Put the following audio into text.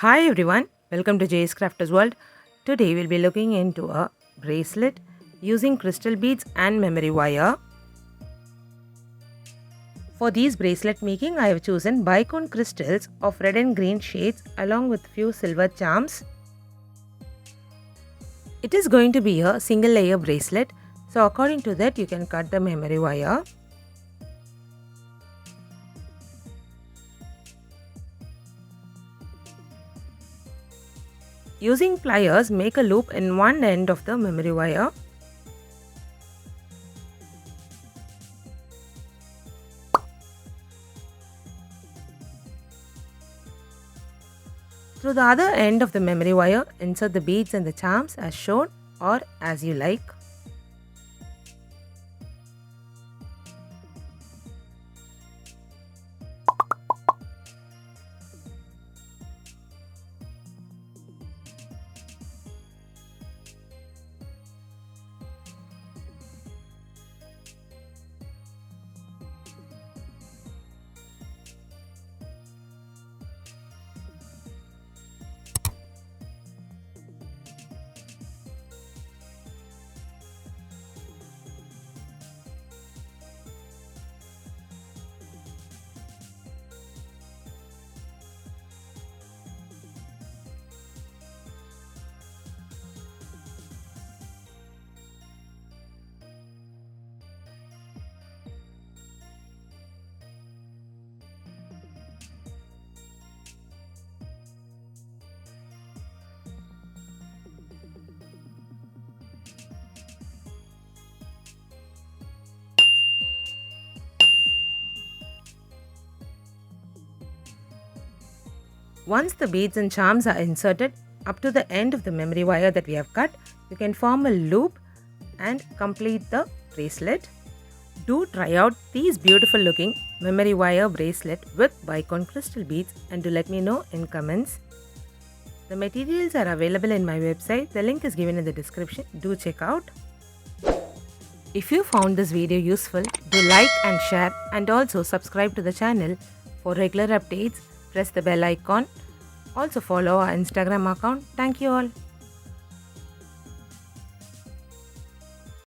Hi everyone, welcome to Jay's Crafters World. Today we'll be looking into a bracelet using crystal beads and memory wire. For these bracelet making, I have chosen bicone crystals of red and green shades along with few silver charms. It is going to be a single layer bracelet, so according to that you can cut the memory wire. Using pliers, make a loop in one end of the memory wire. Through the other end of the memory wire, insert the beads and the charms as shown or as you like. Once the beads and charms are inserted up to the end of the memory wire that we have cut, you can form a loop and complete the bracelet. Do try out these beautiful looking memory wire bracelet with bicone crystal beads and do let me know in comments. The materials are available in my website. The link is given in the description. Do check out. If you found this video useful, do like and share and also subscribe to the channel for regular updates. Press the bell icon. Also follow our Instagram account. Thank you all.